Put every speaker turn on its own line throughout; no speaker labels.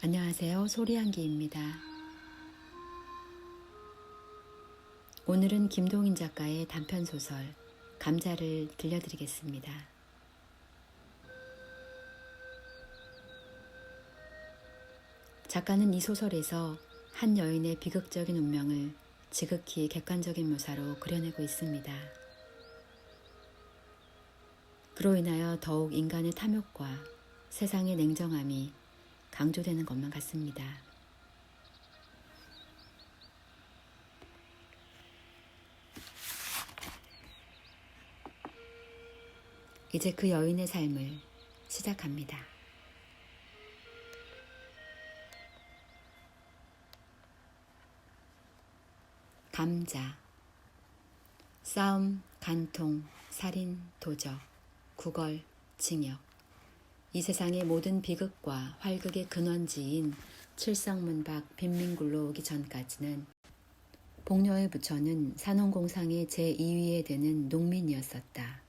안녕하세요. 소리한기입니다. 오늘은 김동인 작가의 단편소설 감자를 들려드리겠습니다. 작가는 이 소설에서 한 여인의 비극적인 운명을 지극히 객관적인 묘사로 그려내고 있습니다. 그로 인하여 더욱 인간의 탐욕과 세상의 냉정함이 강조되는 것만 같습니다. 이제 그 여인의 삶을 시작합니다. 감자, 싸움, 간통, 살인, 도적, 구걸, 징역. 이 세상의 모든 비극과 활극의 근원지인 칠성문박 빈민굴로 오기 전까지는 복녀의 부처는 산원공상의 제2위에 드는 농민이었었다.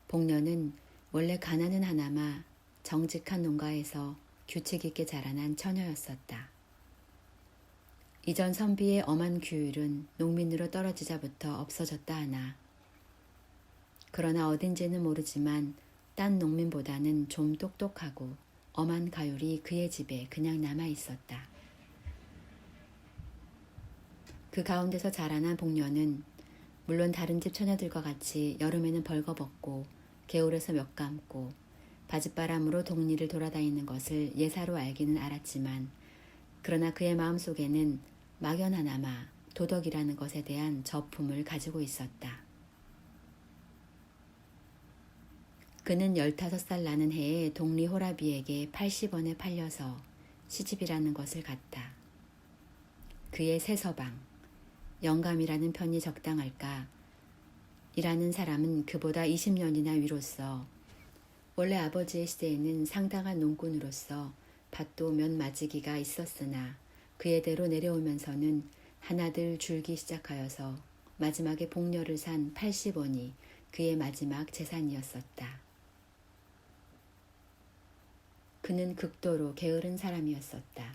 복녀는 원래 가난은 하나마 정직한 농가에서 규칙 있게 자라난 처녀였었다. 이전 선비의 엄한 규율은 농민으로 떨어지자부터 없어졌다 하나. 그러나 어딘지는 모르지만 딴 농민보다는 좀 똑똑하고 엄한 가율이 그의 집에 그냥 남아 있었다. 그 가운데서 자라난 복녀는 물론 다른 집 처녀들과 같이 여름에는 벌거벗고 겨울에서 몇 감고 바짓바람으로 동리를 돌아다니는 것을 예사로 알기는 알았지만 그러나 그의 마음속에는 막연하나마 도덕이라는 것에 대한 저품을 가지고 있었다. 그는 15살 나는 해에 동리 호라비에게 80원에 팔려서 시집이라는 것을 갔다. 그의 새 서방, 영감이라는 편이 적당할까? 이라는 사람은 그보다 20년이나 위로서 원래 아버지의 시대에는 상당한 농꾼으로서 밭도 몇 마지기가 있었으나 그의 대로 내려오면서는 하나둘 줄기 시작하여서 마지막에 복녀를 산 80원이 그의 마지막 재산이었었다. 그는 극도로 게으른 사람이었었다.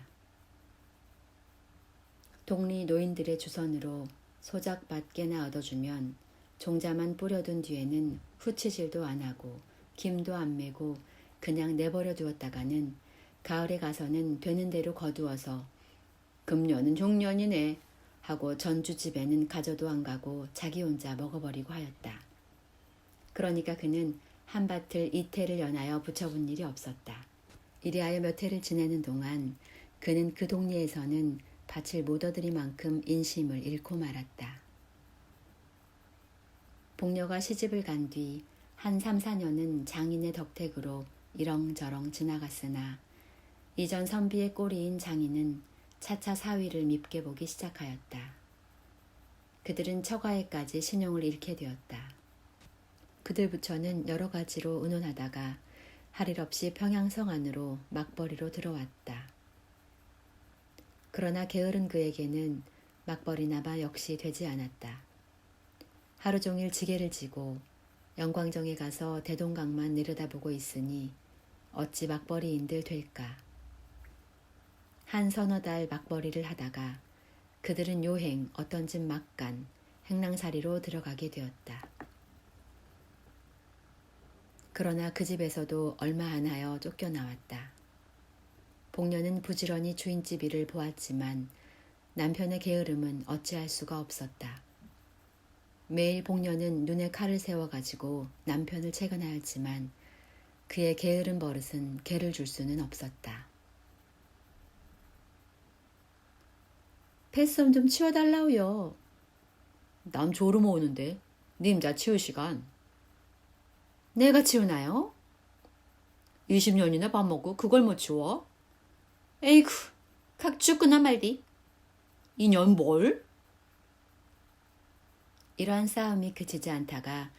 동리 노인들의 주선으로 소작밭 깨나 얻어주면 종자만 뿌려둔 뒤에는 후치질도 안 하고 김도 안 매고 그냥 내버려 두었다가는 가을에 가서는 되는 대로 거두어서 금년은 종년이네 하고 전주집에는 가져도 안 가고 자기 혼자 먹어버리고 하였다. 그러니까 그는 한밭을 이태를 연하여 붙여본 일이 없었다. 이리하여 몇 해를 지내는 동안 그는 그 동네에서는 밭을 못 얻으리 만큼 인심을 잃고 말았다. 복녀가 시집을 간 뒤 한 3, 4년은 장인의 덕택으로 이렁저렁 지나갔으나 이전 선비의 꼬리인 장인은 차차 사위를 밉게 보기 시작하였다. 그들은 처가에까지 신용을 잃게 되었다. 그들 부처는 여러 가지로 의논하다가 할 일 없이 평양성 안으로 막벌이로 들어왔다. 그러나 게으른 그에게는 막벌이나마 역시 되지 않았다. 하루 종일 지게를 지고 영광정에 가서 대동강만 내려다보고 있으니 어찌 막벌이인들 될까. 한 서너 달 막벌이를 하다가 그들은 요행 어떤 집 막간 행랑살이로 들어가게 되었다. 그러나 그 집에서도 얼마 안 하여 쫓겨나왔다. 복녀는 부지런히 주인집 일을 보았지만 남편의 게으름은 어찌할 수가 없었다. 매일 복녀는 눈에 칼을 세워가지고 남편을 채근하였지만 그의 게으른 버릇은 개를 줄 수는 없었다. 뱃섬 좀 치워달라우요. 남 졸음 오는데 님자 치울 시간. 내가 치우나요? 20년이나 밥 먹고 그걸 못 치워? 에이구, 각 죽구나 말디. 이년 뭘? 이러한 싸움이 그치지 않다가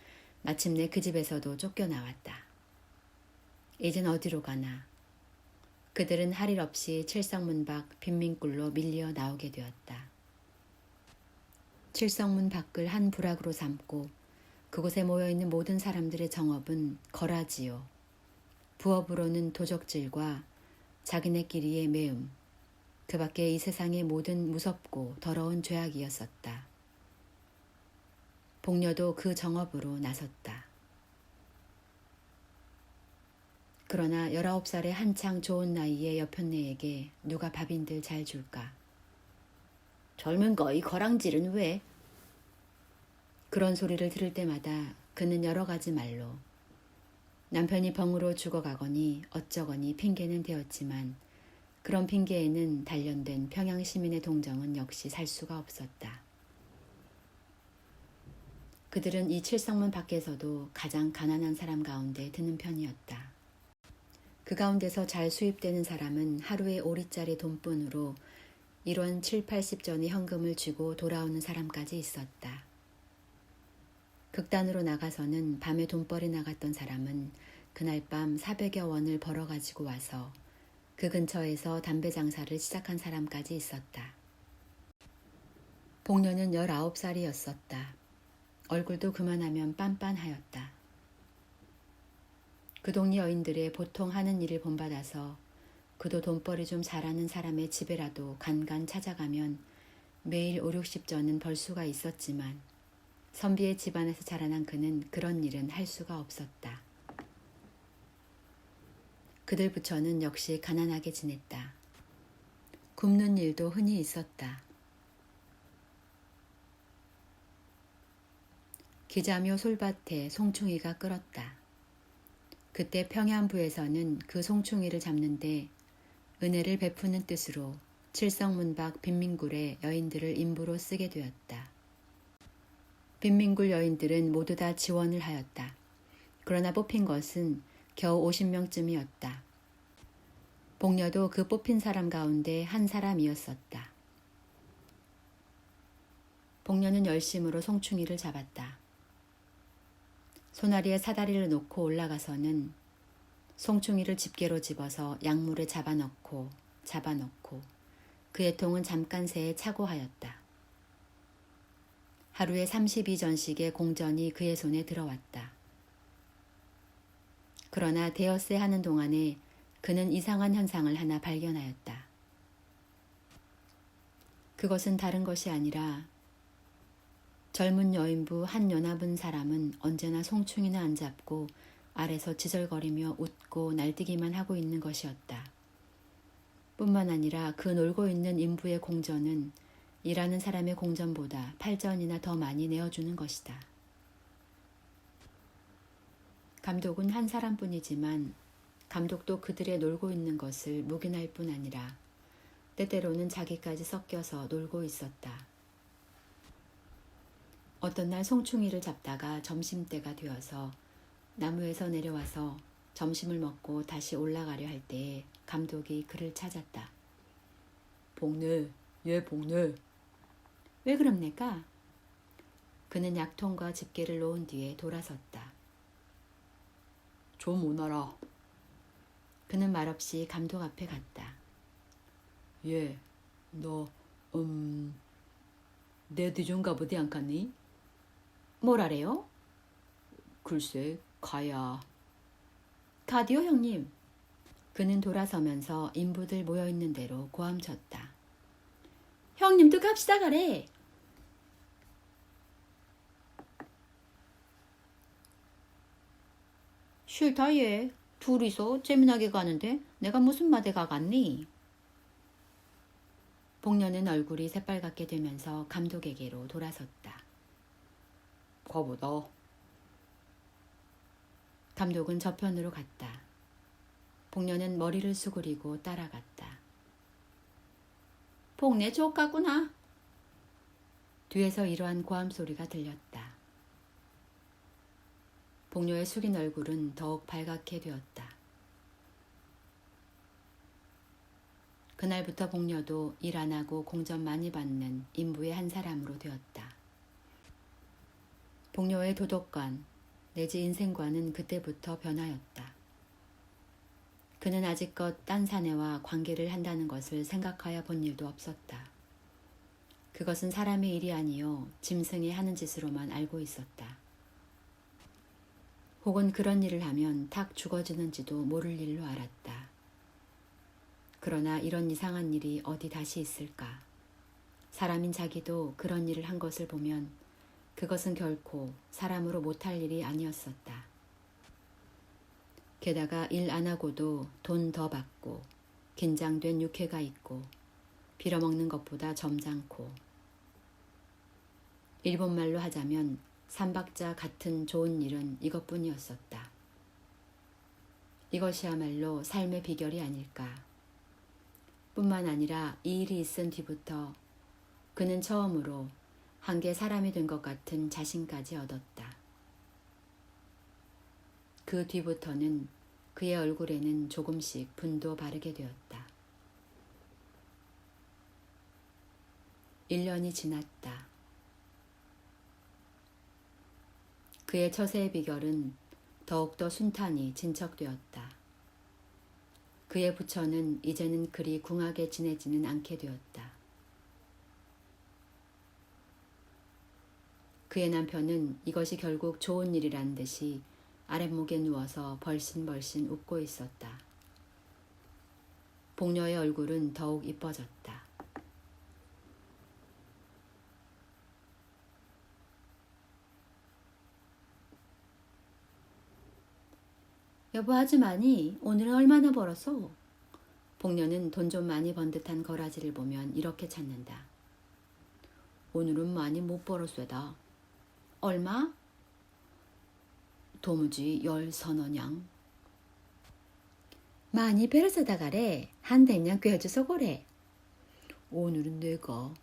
마침내 그 집에서도 쫓겨나왔다. 이젠 어디로 가나. 그들은 할 일 없이 칠성문 밖 빈민굴로 밀려 나오게 되었다. 칠성문 밖을 한 부락으로 삼고 그곳에 모여있는 모든 사람들의 정업은 거라지요. 부업으로는 도적질과 자기네끼리의 매음, 그 밖에 이 세상의 모든 무섭고 더러운 죄악이었었다. 복녀도 그 정업으로 나섰다. 그러나 19살의 한창 좋은 나이의 여편네에게 누가 밥인들 잘 줄까? 젊은 거 이 거랑질은 왜? 그런 소리를 들을 때마다 그는 여러 가지 말로 남편이 병으로 죽어가거니 어쩌거니 핑계는 되었지만 그런 핑계에는 단련된 평양 시민의 동정은 역시 살 수가 없었다. 그들은 이 칠성문 밖에서도 가장 가난한 사람 가운데 드는 편이었다. 그 가운데서 잘 수입되는 사람은 하루에 5리짜리 돈뿐으로 1원 7, 80전의 현금을 쥐고 돌아오는 사람까지 있었다. 극단으로 나가서는 밤에 돈벌이 나갔던 사람은 그날 밤 400여 원을 벌어가지고 와서 그 근처에서 담배 장사를 시작한 사람까지 있었다. 복녀는 19살이었었다. 얼굴도 그만하면 빤빤하였다. 그 동네 여인들의 보통 하는 일을 본받아서 그도 돈벌이 좀 잘하는 사람의 집에라도 간간 찾아가면 매일 5, 60전은 벌 수가 있었지만 선비의 집안에서 자라난 그는 그런 일은 할 수가 없었다. 그들 부처는 역시 가난하게 지냈다. 굽는 일도 흔히 있었다. 기자묘 솔밭에 송충이가 끓었다. 그때 평양부에서는 그 송충이를 잡는데 은혜를 베푸는 뜻으로 칠성문 밖 빈민굴의 여인들을 인부로 쓰게 되었다. 빈민굴 여인들은 모두 다 지원을 하였다. 그러나 뽑힌 것은 겨우 50명쯤이었다. 복녀도 그 뽑힌 사람 가운데 한 사람이었었다. 복녀는 열심으로 송충이를 잡았다. 소나리에 사다리를 놓고 올라가서는 송충이를 집게로 집어서 약물에 잡아넣고 그의 통은 잠깐 새에 차고 하였다. 하루에 32전씩의 공전이 그의 손에 들어왔다. 그러나 대여세 하는 동안에 그는 이상한 현상을 하나 발견하였다. 그것은 다른 것이 아니라 젊은 여인부 한 연합은 사람은 언제나 송충이나 안 잡고 아래서 지절거리며 웃고 날뛰기만 하고 있는 것이었다. 뿐만 아니라 그 놀고 있는 인부의 공전은 일하는 사람의 공전보다 8전이나 더 많이 내어주는 것이다. 감독은 한 사람뿐이지만 감독도 그들의 놀고 있는 것을 묵인할 뿐 아니라 때때로는 자기까지 섞여서 놀고 있었다. 어떤 날 송충이를 잡다가 점심때가 되어서 나무에서 내려와서 점심을 먹고 다시 올라가려 할 때에 감독이 그를 찾았다. 복네, 예 복네. 왜 그럽니까? 그는 약통과 집게를 놓은 뒤에 돌아섰다. 좀 오너라. 그는 말없이 감독 앞에 갔다. 예, 너, 내 뒤좀 가보디 않겠니? 뭐라래요? 글쎄, 가야. 가디오 형님. 그는 돌아서면서 인부들 모여있는 대로 고함쳤다. 형님도 갑시다 가래. 싫다 얘. 둘이서 재미나게 가는데 내가 무슨 마대 가갔니? 복녀는 얼굴이 새빨갛게 되면서 감독에게로 돌아섰다. 가보다. 감독은 저편으로 갔다. 복녀는 머리를 수그리고 따라갔다. 복내 족같구나. 뒤에서 이러한 고함 소리가 들렸다. 복녀의 숙인 얼굴은 더욱 발갛게 되었다. 그날부터 복녀도 일 안 하고 공전 많이 받는 인부의 한 사람으로 되었다. 복녀의 도덕관 내지 인생관은 그때부터 변하였다. 그는 아직껏 딴 사내와 관계를 한다는 것을 생각하여 본 일도 없었다. 그것은 사람의 일이 아니요 짐승이 하는 짓으로만 알고 있었다. 혹은 그런 일을 하면 탁 죽어지는지도 모를 일로 알았다. 그러나 이런 이상한 일이 어디 다시 있을까? 사람인 자기도 그런 일을 한 것을 보면 그것은 결코 사람으로 못할 일이 아니었었다. 게다가 일 안 하고도 돈 더 받고 긴장된 육회가 있고 빌어먹는 것보다 점잖고 일본말로 하자면 삼박자 같은 좋은 일은 이것뿐이었었다. 이것이야말로 삶의 비결이 아닐까. 뿐만 아니라 이 일이 있은 뒤부터 그는 처음으로 한계 사람이 된 것 같은 자신까지 얻었다. 그 뒤부터는 그의 얼굴에는 조금씩 분도 바르게 되었다. 1년이 지났다. 그의 처세의 비결은 더욱더 순탄히 진척되었다. 그의 부처는 이제는 그리 궁하게 지내지는 않게 되었다. 그의 남편은 이것이 결국 좋은 일이란 듯이 아랫목에 누워서 벌신벌신 웃고 있었다. 복녀의 얼굴은 더욱 이뻐졌다. 여보 아주머니 오늘은 얼마나 벌었어? 복녀는 돈 좀 많이 번 듯한 거라지를 보면 이렇게 찾는다. 오늘은 많이 못 벌었쇠다. 얼마? 도무지 10서너냥. 많이 벌었다 가래. 한 100냥 꿰어줘서 그래. 오늘은 내가.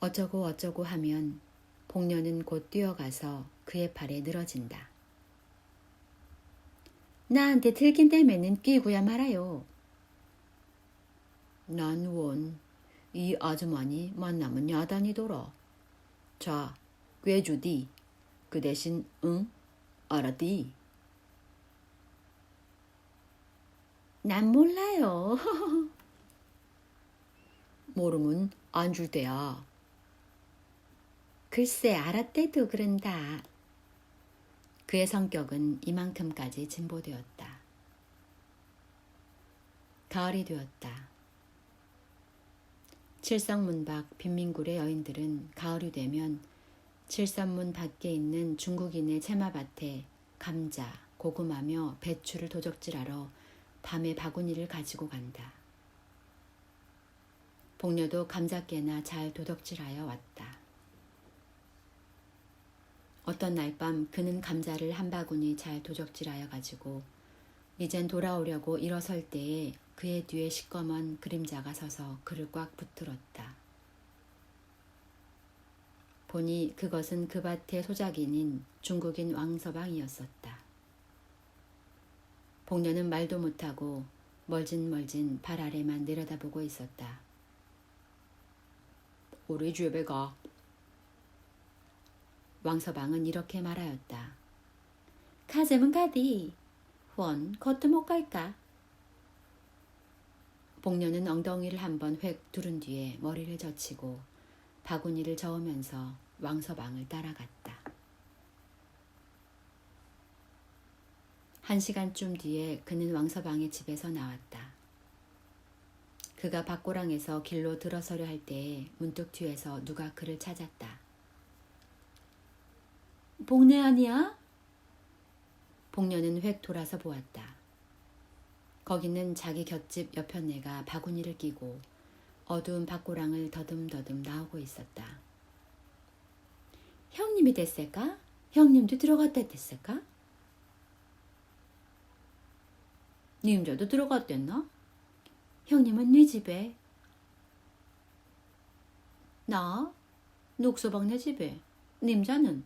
어쩌고 어쩌고 하면 복녀는 곧 뛰어가서 그의 팔에 늘어진다. 나한테 들킨 때문에는 끼고야 말아요. 난 원, 이 아주머니 만나면 야단이더라. 자, 꿰주디. 그 대신 응? 알았디? 난 몰라요. 모르면 안 줄 때야. 글쎄 알았대도 그런다. 그의 성격은 이만큼까지 진보되었다. 가을이 되었다. 칠성문 밖 빈민굴의 여인들은 가을이 되면 칠성문 밖에 있는 중국인의 채마밭에 감자, 고구마며 배추를 도적질하러 밤에 바구니를 가지고 간다. 복녀도 감자깨나 잘 도적질하여 왔다. 어떤 날 밤 그는 감자를 한 바구니 잘 도적질하여 가지고 이젠 돌아오려고 일어설 때에 그의 뒤에 시꺼먼 그림자가 서서 그를 꽉 붙들었다. 보니 그것은 그 밭의 소작인인 중국인 왕서방이었었다. 복녀는 말도 못하고 멀진 발 아래만 내려다보고 있었다. 우리 집에 가. 왕서방은 이렇게 말하였다. 가재면 가디. 원 겉도 못 갈까? 복녀는 엉덩이를 한번 획 두른 뒤에 머리를 젖히고 바구니를 저으면서 왕서방을 따라갔다. 1시간쯤 뒤에 그는 왕서방의 집에서 나왔다. 그가 밭고랑에서 길로 들어서려 할 때에 문득 뒤에서 누가 그를 찾았다. 복녀 아니야? 복녀는 획 돌아서 보았다. 거기는 자기 곁집 여편네가 바구니를 끼고 어두운 밭고랑을 더듬더듬 나오고 있었다. 형님이 됐을까? 형님도 들어갔다 됐을까? 님자도 들어갔댔나? 형님은 네 집에. 나? 녹서방네 집에. 님자는?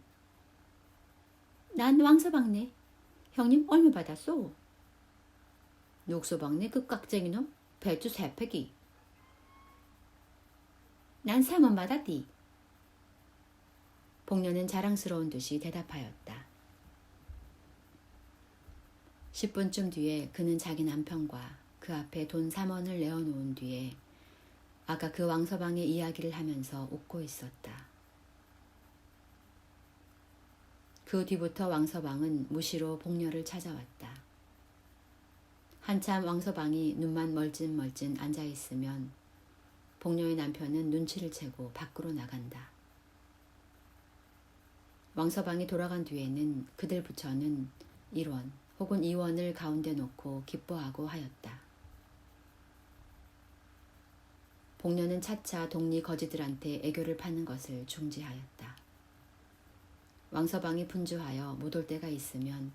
난 왕서방네. 형님 얼마 받았소? 녹서방네 그 깍쟁이놈 배추 3팩이. 난 3원 받았디. 복녀는 자랑스러운 듯이 대답하였다. 10분쯤 뒤에 그는 자기 남편과 그 앞에 돈 3원을 내어놓은 뒤에 아까 그 왕서방의 이야기를 하면서 웃고 있었다. 그 뒤부터 왕서방은 무시로 복녀를 찾아왔다. 한참 왕서방이 눈만 멀찐멀찐 앉아있으면 복녀의 남편은 눈치를 채고 밖으로 나간다. 왕서방이 돌아간 뒤에는 그들 부처는 일원 혹은 이원을 가운데 놓고 기뻐하고 하였다. 복녀는 차차 동리 거지들한테 애교를 파는 것을 중지하였다. 왕서방이 분주하여 못 올 때가 있으면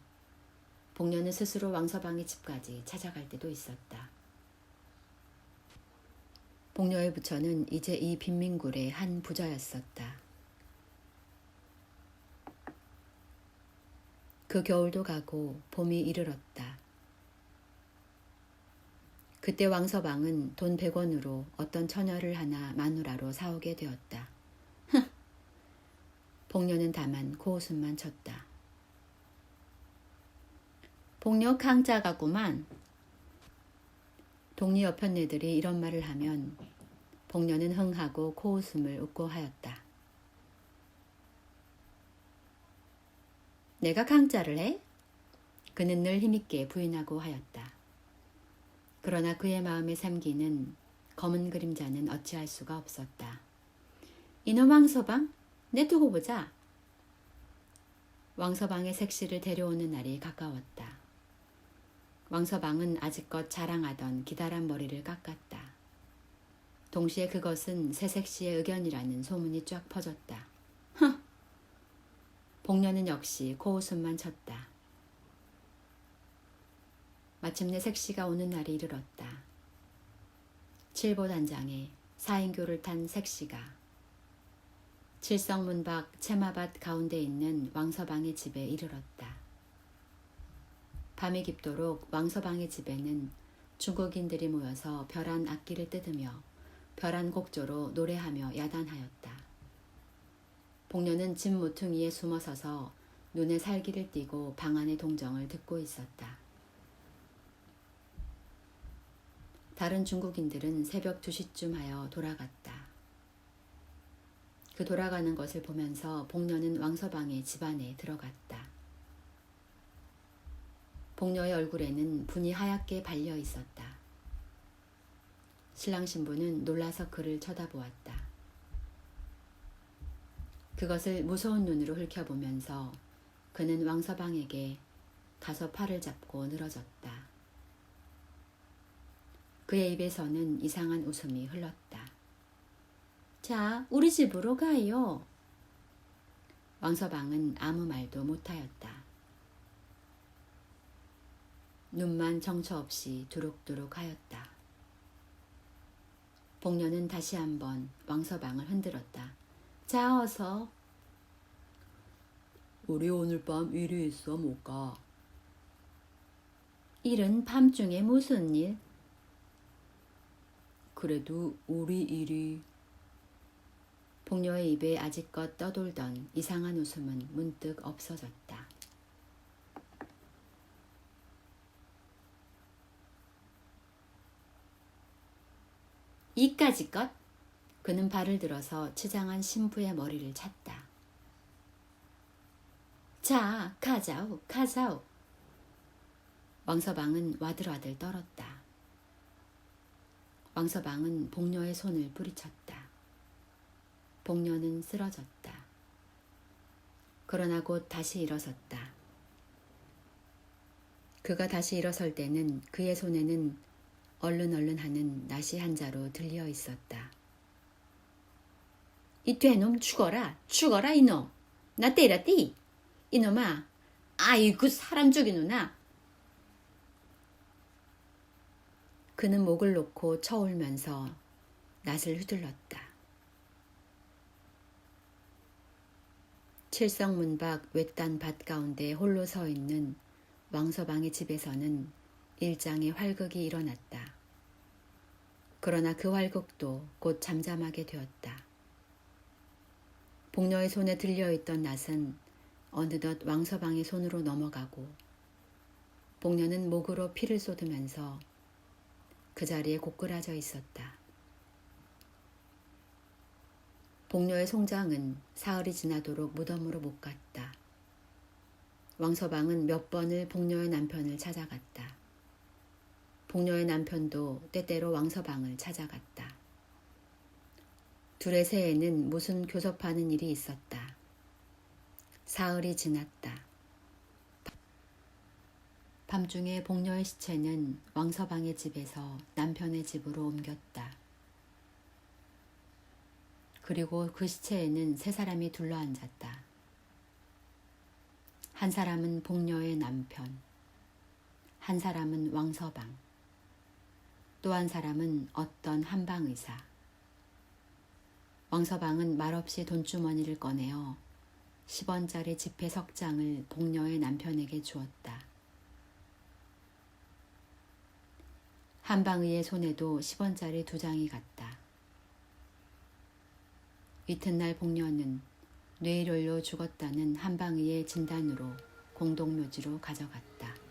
복녀는 스스로 왕서방의 집까지 찾아갈 때도 있었다. 복녀의 부처는 이제 이 빈민굴의 한 부자였었다. 그 겨울도 가고 봄이 이르렀다. 그때 왕서방은 돈 100원으로 어떤 처녀를 하나 마누라로 사오게 되었다. 복녀는 다만 코웃음만 쳤다. 복녀 강짜가구만. 동리 여편네들이 이런 말을 하면 복녀는 흥하고 코웃음을 웃고 하였다. 내가 강짜를 해? 그는 늘 힘있게 부인하고 하였다. 그러나 그의 마음에 삼기는 검은 그림자는 어찌할 수가 없었다. 이놈 왕서방, 내 두고 보자. 왕서방의 색시를 데려오는 날이 가까웠다. 왕서방은 아직껏 자랑하던 기다란 머리를 깎았다. 동시에 그것은 새색시의 의견이라는 소문이 쫙 퍼졌다. 흥! 복녀는 역시 코웃음만 쳤다. 마침내 색시가 오는 날이 이르렀다. 칠보단장에 4인교를 탄 색시가 칠성문 밖 채마밭 가운데 있는 왕서방의 집에 이르렀다. 밤이 깊도록 왕서방의 집에는 중국인들이 모여서 벼란 악기를 뜯으며 벼란 곡조로 노래하며 야단하였다. 복녀는 집 모퉁이에 숨어서서 눈에 살기를 띠고 방 안의 동정을 듣고 있었다. 다른 중국인들은 새벽 2시쯤 하여 돌아갔다. 그 돌아가는 것을 보면서 복녀는 왕서방의 집안에 들어갔다. 복녀의 얼굴에는 분이 하얗게 발려 있었다. 신랑 신부는 놀라서 그를 쳐다보았다. 그것을 무서운 눈으로 훑켜보면서 그는 왕서방에게 가서 팔을 잡고 늘어졌다. 그의 입에서는 이상한 웃음이 흘렀다. 자, 우리 집으로 가요. 왕서방은 아무 말도 못하였다. 눈만 정처 없이 두룩두룩 하였다. 복녀는 다시 한번 왕서방을 흔들었다. 자, 어서. 우리 오늘 밤 일이 있어 못 가. 일은 밤중에 무슨 일? 그래도 우리 일이. 복녀의 입에 아직껏 떠돌던 이상한 웃음은 문득 없어졌다. 이까짓 것? 그는 발을 들어서 치장한 신부의 머리를 찼다. 자, 가자오, 가자오. 왕서방은 와들와들 떨었다. 왕서방은 복녀의 손을 뿌리쳤다. 복녀는 쓰러졌다. 그러나 곧 다시 일어섰다. 그가 다시 일어설 때는 그의 손에는 얼른얼른 하는 낫이 한 자루 들려 있었다. 이 돼놈 죽어라, 죽어라 이놈. 나 때렸디? 이놈아, 아이고 사람 죽이누나. 그는 목을 놓고 쳐울면서 낫을 휘둘렀다. 칠성문 밖 외딴 밭 가운데 홀로 서 있는 왕서방의 집에서는 일장의 활극이 일어났다. 그러나 그 활극도 곧 잠잠하게 되었다. 복녀의 손에 들려있던 낫은 어느덧 왕서방의 손으로 넘어가고 복녀는 목으로 피를 쏟으면서 그 자리에 고꾸라져 있었다. 복녀의 송장은 사흘이 지나도록 무덤으로 못 갔다. 왕서방은 몇 번을 복녀의 남편을 찾아갔다. 복녀의 남편도 때때로 왕서방을 찾아갔다. 둘의 새에는 무슨 교섭하는 일이 있었다. 사흘이 지났다. 밤중에 복녀의 시체는 왕서방의 집에서 남편의 집으로 옮겼다. 그리고 그 시체에는 세 사람이 둘러앉았다. 한 사람은 복녀의 남편, 한 사람은 왕서방, 또 한 사람은 어떤 한방의사. 왕서방은 말없이 돈주머니를 꺼내어 10원짜리 지폐 석 장을 복녀의 남편에게 주었다. 한방의의 손에도 10원짜리 2장이 갔다. 이튿날 복녀는 뇌일혈로 죽었다는 한방의의 진단으로 공동묘지로 가져갔다.